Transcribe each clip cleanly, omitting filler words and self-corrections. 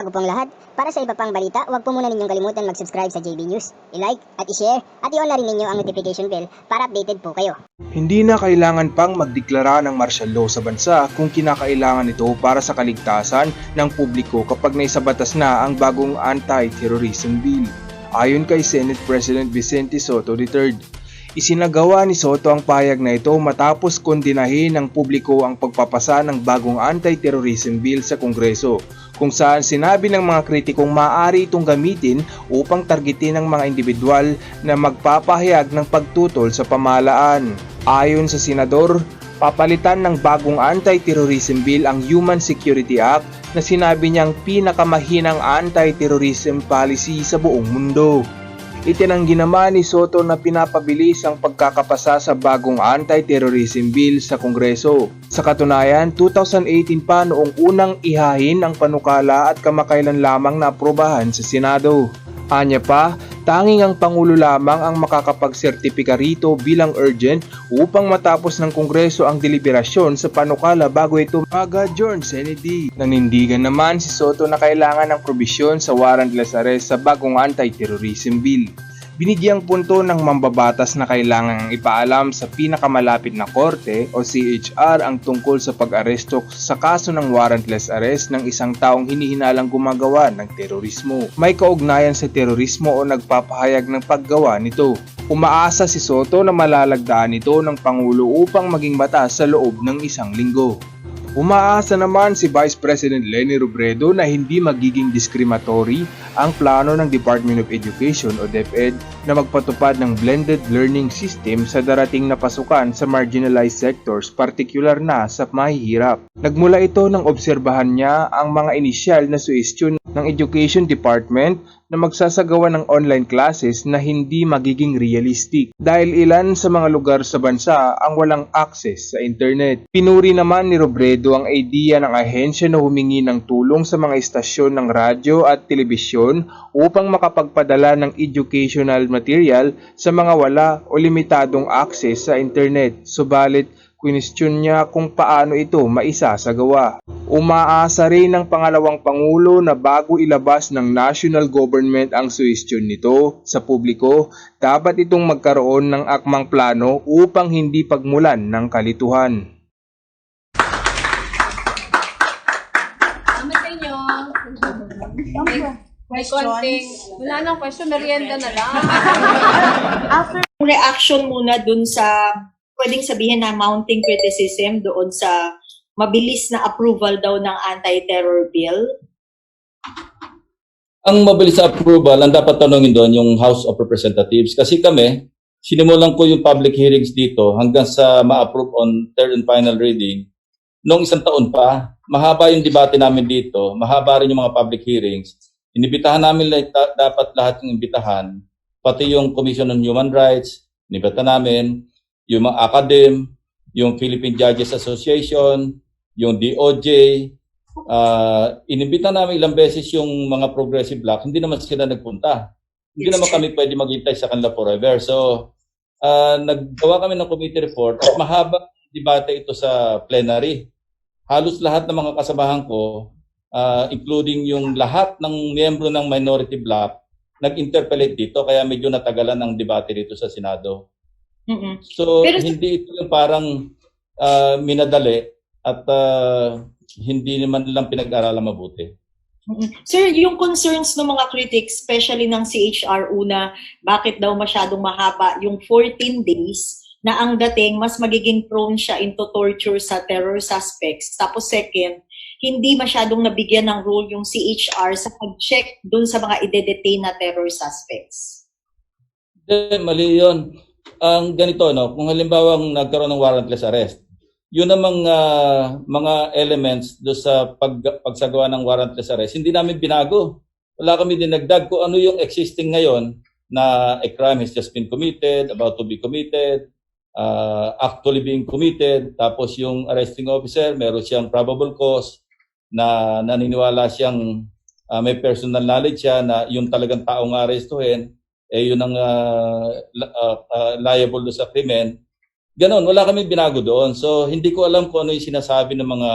Bago pong lahat, para sa iba pang balita, huwag po muna ninyong kalimutan mag-subscribe sa JB News, i-like at i-share at i-on na rin ninyo ang notification bell para updated po kayo. Hindi na kailangan pang magdeklara ng martial law sa bansa kung kinakailangan ito para sa kaligtasan ng publiko kapag naisabatas na ang bagong anti-terrorism bill. Ayon kay Senate President Vicente Sotto III, isinagawa ni Sotto ang pahayag na ito matapos kondinahin ng publiko ang pagpapasa ng bagong anti-terrorism bill sa Kongreso, kung saan sinabi ng mga kritikong maaari itong gamitin upang targetin ng mga individual na magpapahayag ng pagtutol sa pamahalaan. Ayon sa senador, papalitan ng bagong anti-terrorism bill ang Human Security Act na sinabi niyang pinakamahinang anti-terrorism policy sa buong mundo. Itinanggi naman ni Sotto na pinapabilis ang pagkakapasa sa bagong anti-terrorism bill sa Kongreso. Sa katunayan, 2018 pa noong unang ihahin ang panukala at kamakailan lamang naaprubahan sa Senado. Anya pa, tanging ang Pangulo lamang ang makakapagsertipika rito bilang urgent upang matapos ng Kongreso ang deliberasyon sa panukala bago ito mag-adjourn sa Senate. Nanindigan naman si Sotto na kailangan ng probisyon sa warrantless arrest sa bagong anti-terrorism bill. Binigyang punto ng mambabatas na kailangang ipaalam sa pinakamalapit na korte o CHR ang tungkol sa pag-aresto sa kaso ng warrantless arrest ng isang taong hinihinalang gumagawa ng terorismo, may kaugnayan sa terorismo o nagpapahayag ng paggawa nito. Umaasa si Sotto na malalagdaan ito ng Pangulo upang maging batas sa loob ng isang linggo. Umaasa naman si Vice President Leni Robredo na hindi magiging discriminatory ang plano ng Department of Education o DepEd na magpatupad ng blended learning system sa darating na pasukan sa marginalized sectors, partikular na sa mahihirap. Nagmula ito nang obserbahan niya ang mga inisyal na suhestyon ng Education Department na magsasagawa ng online classes na hindi magiging realistic dahil ilan sa mga lugar sa bansa ang walang access sa internet. Pinuri naman ni Robredo ang idea ng ahensya na humingi ng tulong sa mga istasyon ng radyo at telebisyon upang makapagpadala ng educational material sa mga wala o limitadong access sa internet. Subalit, kwestiyon niya kung paano ito maisasagawa. Umaasa rin ng pangalawang Pangulo na bago ilabas ng national government ang suhestyon nito sa publiko, dapat itong magkaroon ng akmang plano upang hindi pagmulan ng kalituhan. Salamat sa inyo. May konting, wala nang question, merienda na lang. After reaction muna dun sa pwedeng sabihin na mounting criticism doon sa mabilis na approval daw ng anti-terror bill. Ang mabilis sa approval, ang dapat tanungin doon yung House of Representatives. Kasi kami, sinimulan ko yung public hearings dito hanggang sa ma-approve on third and final reading. Noong isang taon pa, mahaba yung debate namin dito, mahaba rin yung mga public hearings. Inibitahan namin dapat lahat yung imbitahan, pati yung Commission on Human Rights, inibitahan namin, yung mga academe, yung Philippine Judges Association, yung DOJ, inibitahan namin ilang beses yung mga progressive bloc, hindi naman sila nagpunta. Hindi naman kami pwede maghintay sa kanila forever. So, naggawa kami ng committee report at mahaba debate ito sa plenary. Halos lahat ng mga kasamahan ko, including yung lahat ng miyembro ng minority bloc, nag-interpellate dito kaya medyo natagalan ang debate dito sa Senado. So, pero hindi ito yung parang minadali at hindi naman lang pinag-aralan mabuti. Sir, yung concerns ng mga critics, especially ng CHR, una, bakit daw masyadong mahaba yung 14 days na ang dating mas magiging prone siya into torture sa terror suspects. Tapos second, hindi masyadong nabigyan ng role yung CHR sa pag-check dun sa mga ide-detain na terror suspects. Mali yun. Ang ganito, no? Kung halimbawa nagkaroon ng warrantless arrest, yun namang mga elements do sa pagsagawa ng warrantless arrest, hindi namin binago. Wala kami dinagdag kung ano yung existing ngayon na a crime has just been committed, about to be committed, actually being committed, tapos yung arresting officer, meron siyang probable cause na naniniwala siyang may personal knowledge siya na yung talagang taong arestuhin, yun ang liable do sa krimen. Ganon, wala kami binago doon. So, hindi ko alam kung ano yung sinasabi ng mga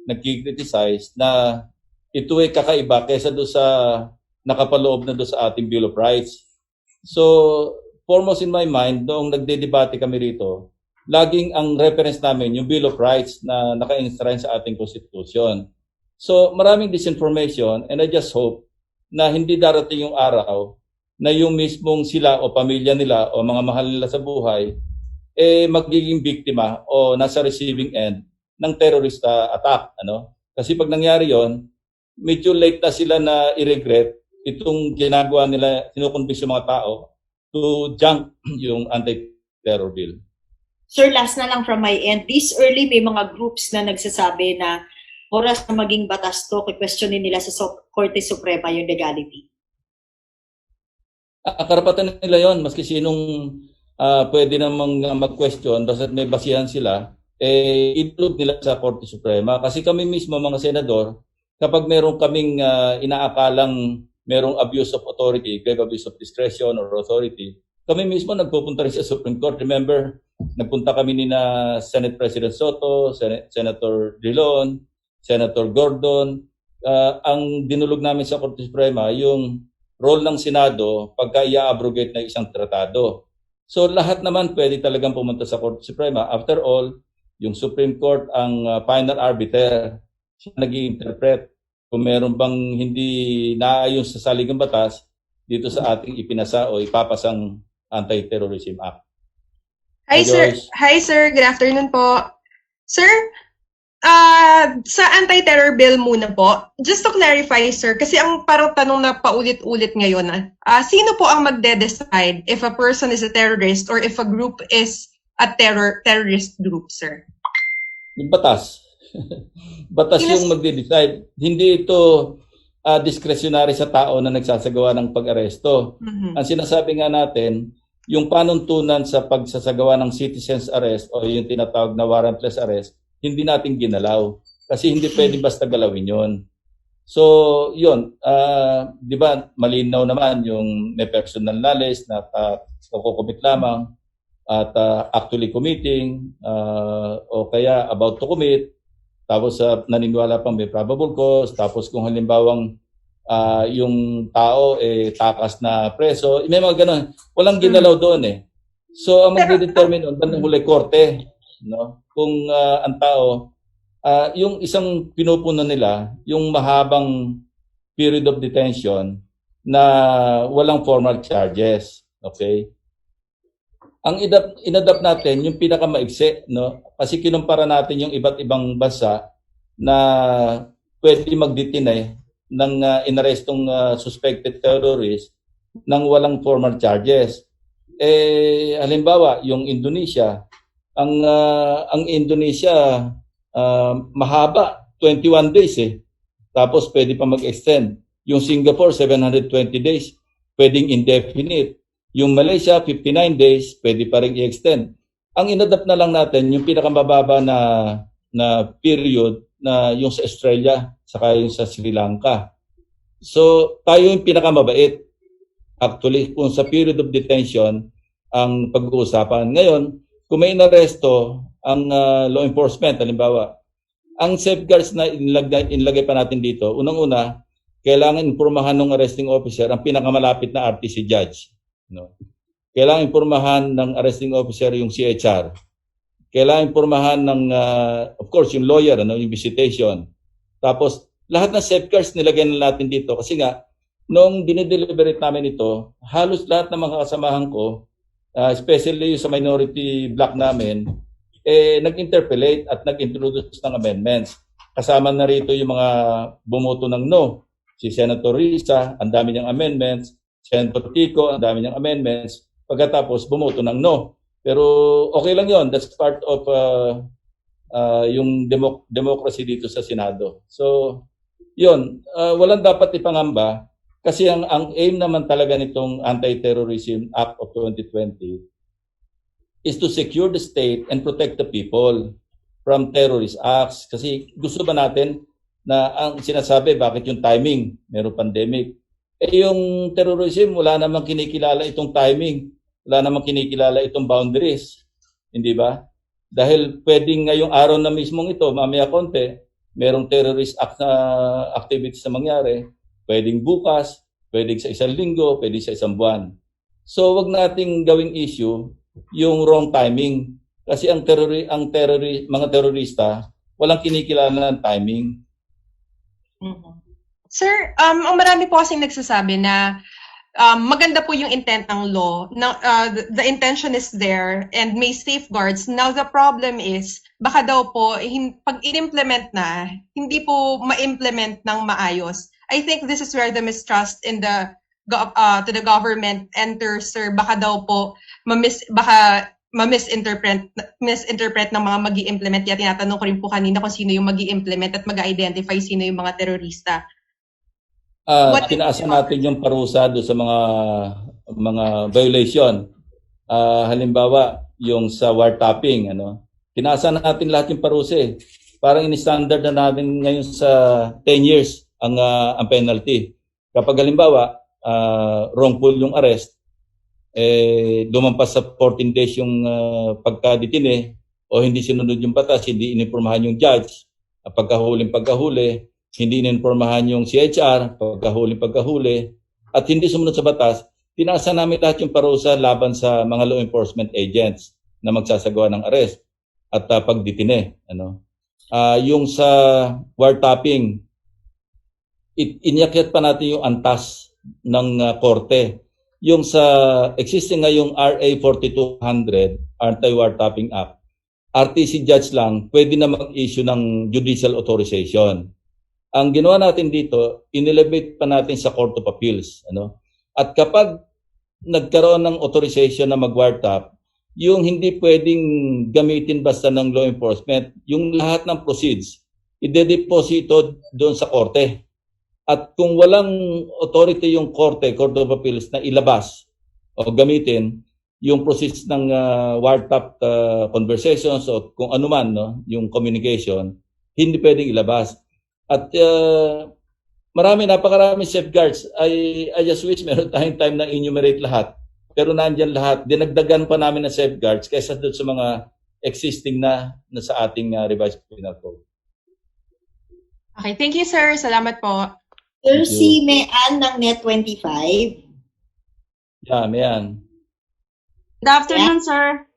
nag-criticize na ito ay kakaiba kaysa doon sa nakapaloob na doon sa ating Bill of Rights. So, foremost in my mind, noong nagdedebate kami rito, laging ang reference namin yung Bill of Rights na naka-enshrine sa ating Constitution. So, maraming disinformation, and I just hope na hindi darating yung araw na yung mismong sila o pamilya nila o mga mahal nila sa buhay magiging biktima o nasa receiving end ng terrorist attack. Kasi pag nangyari yon, medyo late na sila na i-regret itong ginagawa nila, kinukonvince yung mga tao to junk yung anti-terror bill. Sir, last na lang from my end. This early, may mga groups na nagsasabi na oras na maging batas to, questionin nila sa Korte Suprema yung legality. Karapatan nila yon, maski sinong pwede namang mag-question, basta may basihan sila, i-include nila sa Korte Suprema. Kasi kami mismo, mga senador, kapag meron kaming inaakalang merong abuse of authority, grave abuse of discretion or authority, kami mismo nagpupunta rin sa Supreme Court. Remember, nagpunta kami ni na Senate President Soto, Senator Drilon, Senator Gordon. Ang dinulog namin sa Korte Suprema, yung role ng Senado pagka i-abrogate na isang tratado. So lahat naman pwede talagang pumunta sa Korte Suprema. After all, yung Supreme Court ang final arbiter. Siya nag-i-interpret kung meron bang hindi naayon sa saligang batas dito sa ating ipinasa o ipapasang Anti-Terrorism Act. Hi, sir. Joyce. Hi, sir. Good afternoon po. Sir, sa anti-terror bill muna po, just to clarify, sir, kasi ang parang tanong na paulit-ulit ngayon, sino po ang magde-decide if a person is a terrorist or if a group is a terrorist group, sir? Yung batas. Batas yung magde-decide. Hindi ito discretionary sa tao na nagsasagawa ng pag-aresto. Mhm. Ang sinasabi nga natin, yung panuntunan sa pagsasagawa ng citizen's arrest o yung tinatawag na warrantless arrest, hindi natin ginalaw. Kasi hindi pwede basta galawin yun. So, yun. Di ba, malinaw naman yung may personal knowledge na nakukumit lamang at actually committing o kaya about to commit. Tapos naniniwala pang may probable cause. Tapos kung halimbawang yung tao takas na preso, may mga ganun. Walang ginalaw doon eh. So ang magde-determine doon, bandang huli korte, no? Kung ang tao, yung isang pinupuno nila, yung mahabang period of detention na walang formal charges. Okay? Ang inadapt natin, yung pinakamaigsi, no? Kasi kinumpara natin yung iba't ibang bansa na pwede magdetain ng inarestong suspected terrorist nang walang formal charges. Halimbawa, yung Indonesia, ang Indonesia mahaba, 21 days eh. Tapos pwede pa mag-extend. Yung Singapore, 720 days, pwedeng indefinite. Yung Malaysia, 59 days, pwede pa rin i-extend. Ang inadapt na lang natin, yung pinakamababa na period na yung sa Australia, saka yung sa Sri Lanka. So, tayo yung pinakamabait. Actually, kung sa period of detention, ang pag-uusapan. Ngayon, kung may inaresto, ang law enforcement, halimbawa, ang safeguards na inilagay pa natin dito, unang-una, kailangan impormahan ng arresting officer ang pinakamalapit na RTC judge. No? Kailangan impormahan ng arresting officer yung CHR. Kailangan impormahan ng, of course, yung lawyer, yung visitation. Tapos, lahat ng safeguards nilagay na natin dito. Kasi nga, noong dinideliberate namin ito, halos lahat ng mga kasamahan ko, especially yung sa minority block namin, nag-interpellate at nag-introduce ng amendments. Kasama na rito yung mga bumoto ng no. Si Senator Risa, ang dami niyang amendments. Senator Kiko, ang dami niyang amendments. Pagkatapos, bumoto ng no. Pero okay lang yon. That's part of yung democracy dito sa Senado. So, yun. Walang dapat ipangamba kasi ang aim naman talaga nitong Anti-Terrorism Act of 2020 is to secure the state and protect the people from terrorist acts. Kasi gusto ba natin na ang sinasabi, bakit yung timing? Meron pandemic. Yung terrorism, wala namang kinikilala itong timing. Wala namang kinikilala itong boundaries. Hindi ba? Dahil pwedeng ngayong araw na mismong ito, mamaya konti, merong terrorist act na activities na mangyari, pwedeng bukas, pwedeng sa isang linggo, pwedeng sa isang buwan. So wag nating gawing issue yung wrong timing kasi mga terorista walang kinikilala ng timing. Sir, ang marami po kasing nagsasabi na maganda po yung intent ng law. The intention is there and may safeguards. Now, the problem is, baka daw po, pag in-implement na, hindi po ma-implement ng maayos. I think this is where the mistrust in the to the government enters, sir. Baka daw po, misinterpret ng mga mag-i-implement. Kaya tinatanong ko rin po kanina kung sino yung mag-i-implement at mag-identify sino yung mga terorista. Tinaasa natin yung parusa do sa mga violation. Halimbawa, yung sa wiretapping, tinaasa natin lahat yung parusa eh. Parang in-standard na natin ngayon sa 10 years ang penalty. Kapag halimbawa, wrongful yung arrest, lumampas sa 14 days yung pagkadetine o hindi sinunod yung batas, hindi ininformahan yung judge, pagkahuli, hindi ininformahan yung CHR, pagkahuli, at hindi sumunod sa batas, tinaasa namin lahat yung parusa laban sa mga law enforcement agents na magsasagawa ng arrest at pagdetine. Yung sa wiretapping, inyakyat pa natin yung antas ng korte. Yung sa existing ngayong RA 4200, Anti-Wiretapping Act, RTC judge lang pwede na mag-issue ng judicial authorization. Ang ginawa natin dito, inelevate pa natin sa Court of Appeals. At kapag nagkaroon ng authorization na mag-wiretap, yung hindi pwedeng gamitin basta ng law enforcement, yung lahat ng proceeds, ide-deposito doon sa korte. At kung walang authority yung Court of Appeals na ilabas o gamitin yung proceeds ng wiretap conversations o kung anuman, yung communication, hindi pwedeng ilabas. At napakarami safeguards. I just wish meron tayong time na enumerate lahat. Pero nandyan lahat. Dinagdagan pa namin ng safeguards kaysa doon sa mga existing na sa ating revised penal code. Okay, thank you, sir. Salamat po. Sir, si Mean ng Net25. Yeah, Mean. Good afternoon, sir.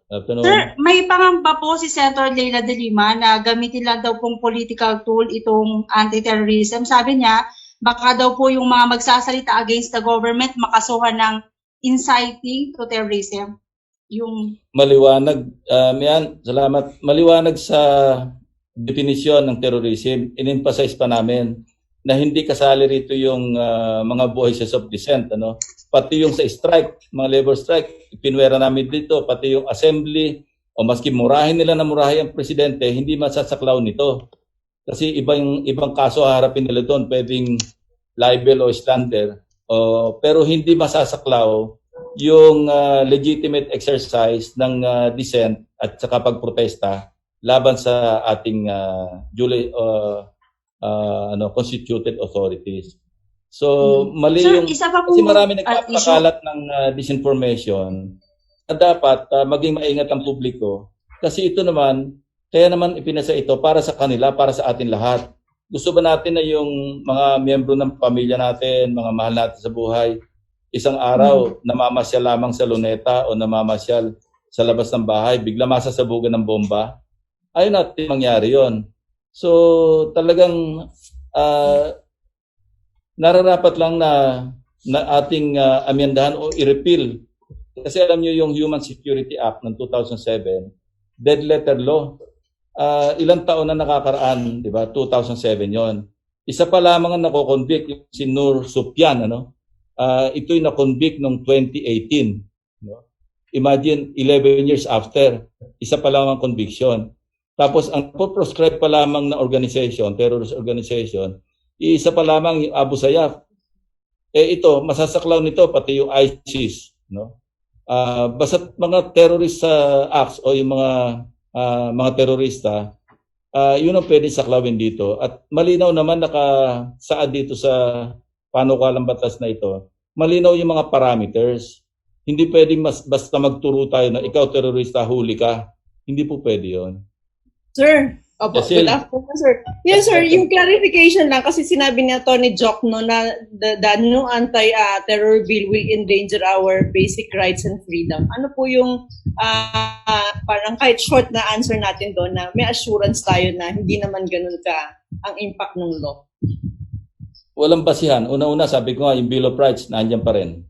Afternoon. Sir, may pangamba po si Senator Leila de Lima na gamitin lang daw pong political tool itong anti-terrorism. Sabi niya, baka daw po yung mga magsasalita against the government makasuhan ng inciting to terrorism. Maliwanag, Mian, salamat. Maliwanag sa definisyon ng terrorism, in-emphasize pa namin na hindi kasali rito yung mga voices of dissent, pati yung sa strike, mga labor strike, pinwera namin dito, pati yung assembly, o maski murahin nila na murahin ang presidente, hindi masasaklaw nito. Kasi ibang kaso harapin nila doon, pwedeng libel o slander, pero hindi masasaklaw yung legitimate exercise ng dissent at saka pagprotesta laban sa ating duly constituted authorities. So, mali Sir, yung, isa pa po, kasi marami nagpapakalat ng disinformation na dapat maging maingat ang publiko. Kasi ito naman, kaya naman ipinasa ito para sa kanila, para sa atin lahat. Gusto ba natin na yung mga miyembro ng pamilya natin, mga mahal natin sa buhay, isang araw namamasyal lamang sa luneta o namamasyal sa labas ng bahay, bigla masasabugan ng bomba? Ayaw natin mangyari yon. So, talagang nararapat lang na ating amyendahan o i-repeal. Kasi alam nyo yung Human Security Act ng 2007, dead letter law. Ilang taon na nakakaraan, di ba? 2007 yon. Isa pa lamang ang nako-convict, si Nur Sufyan, ito'y na-convict noong 2018. Imagine, 11 years after, isa pa lamang conviction. Tapos, ang proscribe pa lamang na organization, terrorist organization, isa pa lamang yung Abu Sayyaf. Ito, masasaklaw nito, pati yung ISIS. Basta mga terrorist acts o yung mga terorista, yun ang pwede saklawin dito. At malinaw naman nakasaad dito sa panukalang batas na ito, malinaw yung mga parameters. Hindi pwedeng basta magturo tayo na ikaw terorista, huli ka. Hindi po pwede yun. Sir, Opo, Cecil. good afternoon, sir. Yes, sir, yung clarification lang kasi sinabi ni Atty. Jock no na the new anti-terror bill will endanger our basic rights and freedom. Ano po yung parang kahit short na answer natin doon na may assurance tayo na hindi naman ganun ka ang impact ng law? Walang basihan. Una-una, sabi ko nga, yung Bill of Rights, nandiyan pa rin.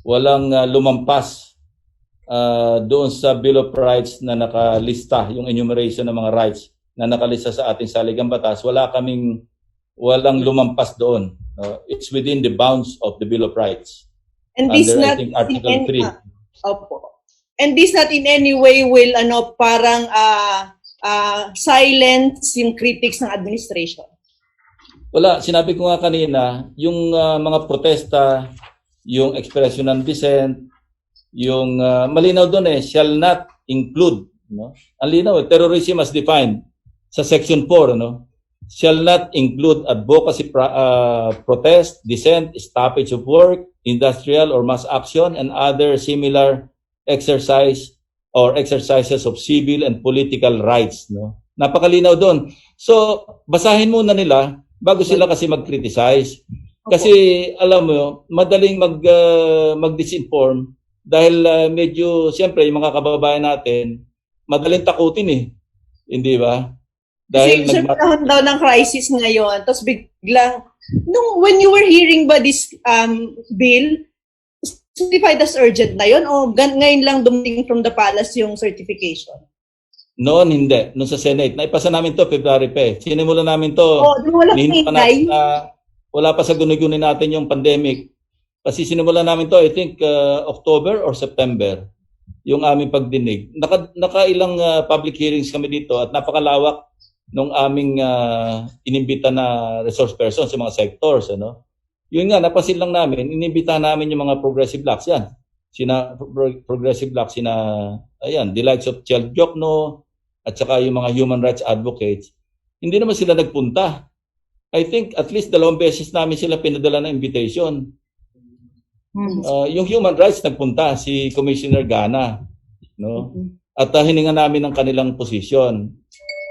Walang lumampas doon sa Bill of Rights na nakalista, yung enumeration ng mga rights na nakalista sa ating saligang batas. Walang lumampas doon. It's within the bounds of the Bill of Rights. And this Under, I not think, Article 3. Opo. And this not in any way will parang silence yung critics ng administration. Wala, sinabi ko nga kanina, yung mga protesta, yung expression ng dissent, yung malinaw doon shall not include, no? Ang linaw, terrorism as defined sa section 4, no? Shall not include advocacy, protest, dissent, stoppage of work, industrial or mass action, and other similar exercises of civil and political rights, no? Napakalinaw doon. So, basahin muna nila bago sila kasi mag-criticize. Kasi alam mo, madaling mag-disinform dahil medyo siyempre yung mga kababayan natin madaling takutin hindi ba? Dahil kasi panahon daw ng crisis ngayon, tapos biglang when you were hearing ba this bill, certified as urgent na yun o ngayon lang dumating from the palace yung certification? Noon hindi. Noon sa Senate. Naipasa namin to February pa Sinimulan namin to. Wala pa sa guni-guni natin yung pandemic. Kasi sinimulan namin to, I think, October or September, yung aming pagdinig. Nakailang public hearings kami dito at napakalawak nung aming inimbita na resource person sa mga sectors. Yun nga, napasin lang namin, inimbita namin yung mga progressive blocks yan. Progressive blocks, the likes of Chel Jokno, at saka yung mga human rights advocates. Hindi naman sila nagpunta. I think at least 2 beses namin sila pinadala ng invitation. Yung human rights nagpunta, si Commissioner Gana. No? At hininga namin ng kanilang posisyon.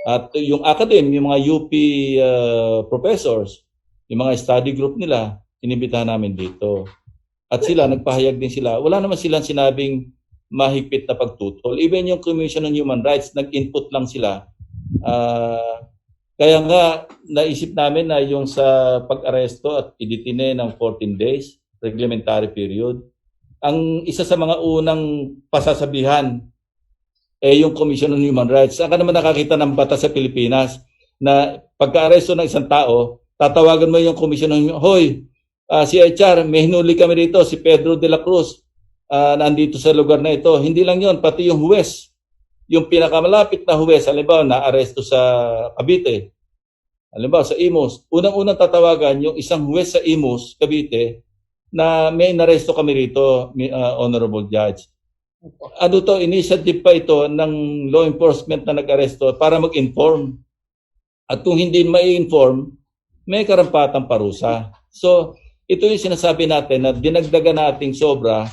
At yung academy, yung mga UP professors, yung mga study group nila, inibitahan namin dito. At sila, nagpahayag din sila. Wala naman silang sinabing mahigpit na pagtutol. Even yung Commission on Human Rights, nag-input lang sila. Kaya nga, naisip namin na yung sa pag-aresto at iditine ng 14 days, reglementary period, ang isa sa mga unang pasasabihan yung Commission on Human Rights. Saan ka naman nakakita ng batas sa Pilipinas na pagka-aresto ng isang tao, tatawagan mo yung Commission on Human Rights, hoy, si HR, may hinuli kami dito, si Pedro de la Cruz, nandito sa lugar na ito. Hindi lang yon, pati yung huwes. Yung pinakamalapit na huwes, halimbawa, na-aresto sa Cavite, halimbawa sa Imus, unang-unang tatawagan yung isang huwes sa Imus, Cavite, na may naresto kami rito, Honorable Judge. Ano to, initiative pa ito ng law enforcement na nag-aresto para mag-inform. At kung hindi mai-inform, may karampatang parusa. So, ito yung sinasabi natin na dinagdagan nating sobra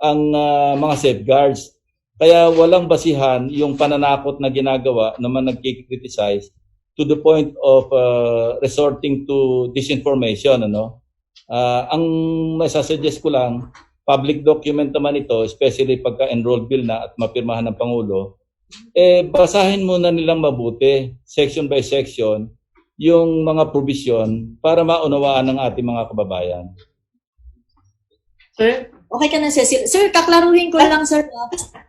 ang mga safeguards. Kaya walang basihan yung pananakot na ginagawa naman nagkikriticize to the point of resorting to disinformation. Ang masasuggest ko lang, public document naman ito, especially pagka-enrolled bill na at mapirmahan ng Pangulo, basahin muna nilang mabuti, section by section, yung mga provision para maunawaan ng ating mga kababayan. Sir, okay ka na, Cecil. Sir, kaklaruhin ko lang, sir.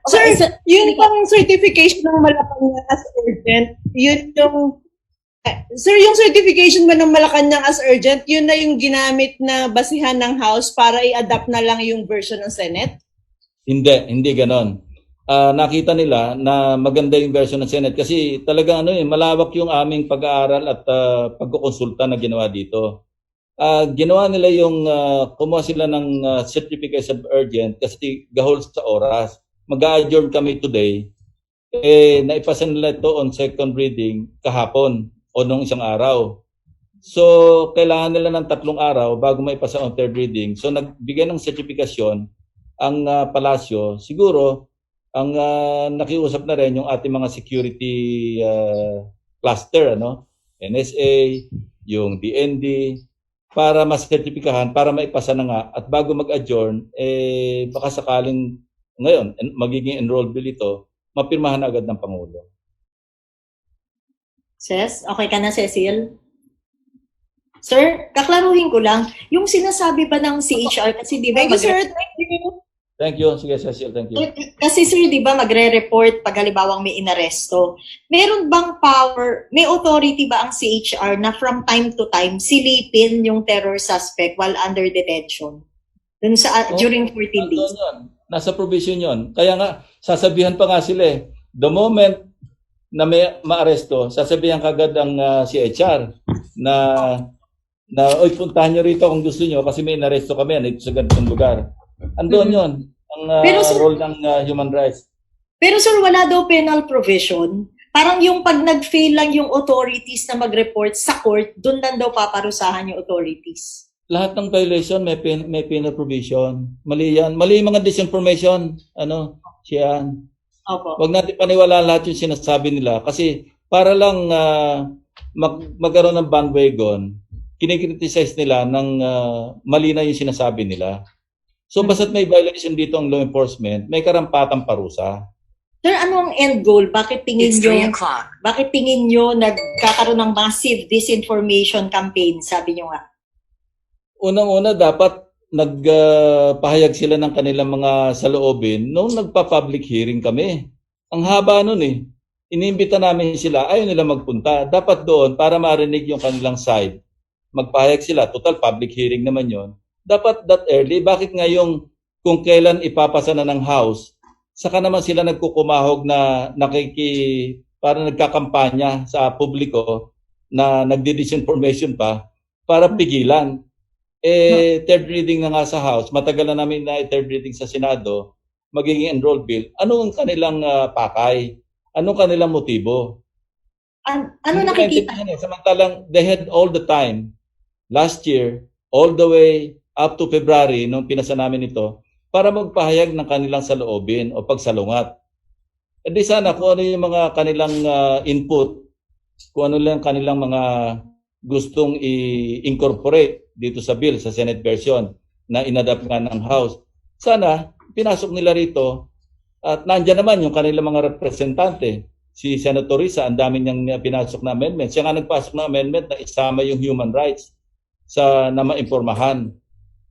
Sir, yun pang certification ng Malacanang as urgent, yun yung Sir, yung certification ba ng Malacanang as urgent, yun na yung ginamit na basihan ng House para i-adapt na lang yung version ng Senate? Hindi ganon. Nakita nila na maganda yung version ng Senate kasi talagang malawak yung aming pag-aaral at pagkukonsulta na ginawa dito. Ginawa nila yung kumuha sila ng certification of urgent kasi gahol sa oras. Mag-adjourn kami today. Naipasa nila ito on second reading kahapon o nung isang araw. So, kailangan nila ng 3 araw bago maipasa on third reading. So, nagbigay ng certification ang palasyo. Siguro, ang nakiusap na rin yung ating mga security cluster, ano? NSA, yung DND, para masertipikahan, para maipasa na nga. At bago mag-adjourn, baka sakaling ngayon, magiging enrolled bill ito, mapirmahan na agad ng Pangulo. Okay ka na, Cecil? Sir, kaklaruhin ko lang, yung sinasabi ba ng CHR, kasi di ba Thank you, sir. Thank you. Thank you. Sige, Cecil. Thank you. Kasi sir, di ba magre-report pag halimbawang may inaresto? Meron bang power, may authority ba ang CHR na from time to time silipin yung terror suspect while under detention? Dun sa, during 14 days? Yun. Nasa provision yon. Kaya nga, sasabihan pa nga sila eh. The moment na may maaresto, sasabihan kagad ang CHR na oy, puntahan nyo rito kung gusto nyo kasi may inaresto kami dito sa ganitong lugar. Andun yun, ang role ng human rights. Pero sir, wala daw penal provision. Parang yung pag nag-fail lang yung authorities na mag-report sa court, dun lang daw paparusahan yung authorities. Lahat ng violation may penal provision. Mali yan. Mali yung mga disinformation. Siyan. Opo. Huwag natin paniwalaan lahat yung sinasabi nila kasi para lang magkaroon ng bandwagon, kinikriticize nila ng mali na yung sinasabi nila. So basta't may violation dito ang law enforcement, may karampatang parusa. Sir, ano ang end goal? Bakit tingin nyo nagkakaroon ng massive disinformation campaign, sabi nyo nga? Unang-una, dapat nagpahayag sila ng kanilang mga saloobin nung nagpa-public hearing kami. Ang haba nun eh. Iniimbita namin sila, ayaw nila magpunta. Dapat doon, para marinig yung kanilang side, magpahayag sila. Total, public hearing naman yon. Dapat that early. Bakit ngayong kung kailan ipapasa na ng House, saka naman sila nagkukumahog na para nagkakampanya sa publiko na nagdi-disinformation pa para pigilan. Third reading na nga sa House, matagal na namin na third reading sa Senado, magiging enrolled bill. Ano ang kanilang pakay? Anong kanilang motibo? Ano nakikita? Samantalang they had all the time, last year, all the way up to February, nung pinasa namin ito, para magpahayag ng kanilang saloobin o pagsalungat. E di sana kung ano yung mga kanilang input, kung ano lang kanilang mga gustong i-incorporate dito sa bill, sa Senate version na inadapt nga ng House. Sana pinasok nila rito at nandiyan naman yung kanilang mga representante. Si Senator Risa, ang dami niyang pinasok na amendment. Siya nga nagpasok na amendment na isama yung human rights na maimpormahan.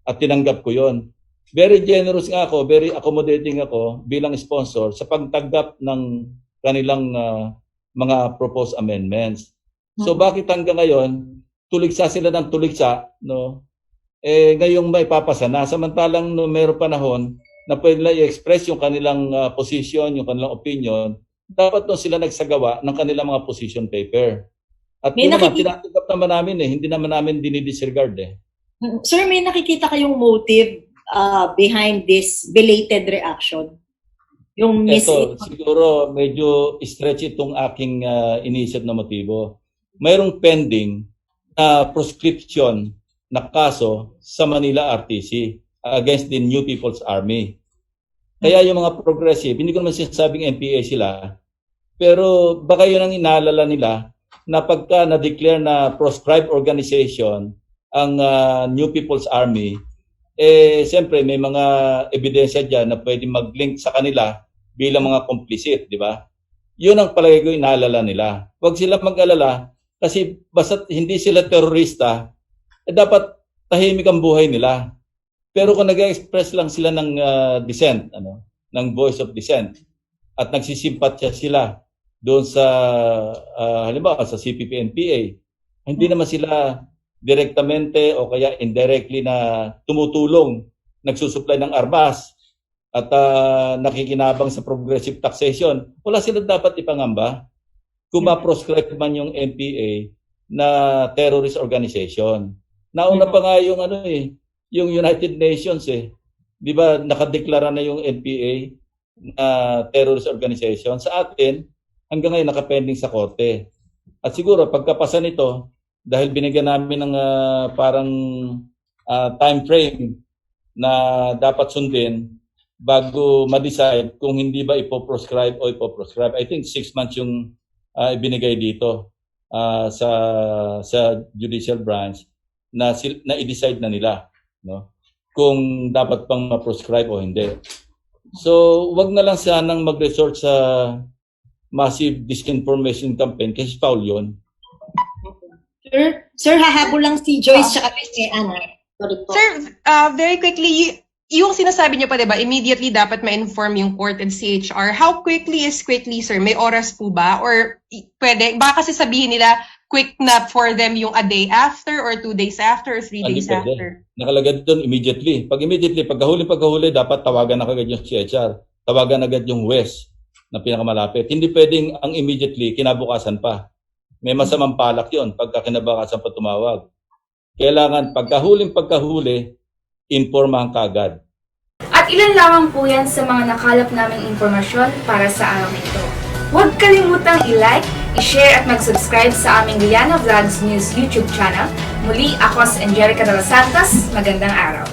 At tinanggap ko yon. Very generous nga ako, very accommodating ako bilang sponsor sa pagtanggap ng kanilang mga proposed amendments. So bakit hanggang ngayon, tuligsa sila ng tuligsa, no? Ngayong may papasa na, samantalang no, mayroong panahon na pwede nila i-express yung kanilang position, yung kanilang opinion, dapat no sila nagsagawa ng kanilang mga position paper. At yun naman, tinatanggap naman namin hindi naman namin dinidisregard eh. Sir, may nakikita kayong motive behind this belated reaction? Yung Ito, siguro medyo stretch itong aking iniisip na motibo. Mayroong pending proscription na kaso sa Manila RTC against the New People's Army. Kaya yung mga progressive, hindi ko naman sinasabing NPA sila, pero baka yun ang inaalala nila na pagka na-declare na proscribed organization ang New People's Army, siyempre may mga ebidensya dyan na pwede mag-link sa kanila bilang mga complicit, di ba? Yun ang palagay ko inaalala nila. Huwag sila mag-alala kasi basta hindi sila terorista, dapat tahimik ang buhay nila. Pero kung nag-express lang sila ng dissent, ng voice of dissent, at nagsisimpatya sila doon sa, halimbawa sa CPP-NPA, hindi naman sila direktamente o kaya indirectly na tumutulong, nagsusupply ng armas at nakikinabang sa progressive taxation, wala sila dapat ipangamba kung ma-proscribe man yung NPA na terrorist organization. Nauna pa nga yung yung United Nations di ba nakadeklara na yung NPA na terrorist organization. Sa atin, hanggang ngayon nakapending sa korte. At siguro pagkapasa nito, dahil binigyan namin ng parang time frame na dapat sundin bago ma-decide kung hindi ba ipoproscribe o ipoproscribe. I think 6 months yung ibinigay dito. sa judicial branch na i-decide na nila, no, kung dapat pang ma-proscribe o hindi. So, wag na lang sanang mag-resort sa massive disinformation campaign kasi foul yun. Sir, hahabol lang si Joyce tsaka si Ana. Sorry po. Sir, very quickly, yung sinasabi niyo pa, diba, immediately dapat ma-inform yung court and CHR. How quickly is quickly, sir? May oras po ba? Or pwede, baka kasi sabihin nila, quick na for them yung a day after or 2 days after or 3 days after? Nakalagay doon immediately. Pag pagkahuli, dapat tawagan na kagad yung CHR. Tawagan agad yung WES na pinakamalapit. Hindi pwedeng ang immediately, kinabukasan pa. May masamang palak yon pagka kinabukasan pa tumawag. Kailangan pagkahuli, impormahan kagad. At ilan lamang po yan sa mga nakalap naming impormasyon para sa araw na ito. Huwag kalimutang i-like, i-share at mag-subscribe sa aming Liana Vlogs News YouTube channel. Muli, ako si Angelica de los Santos. Magandang araw.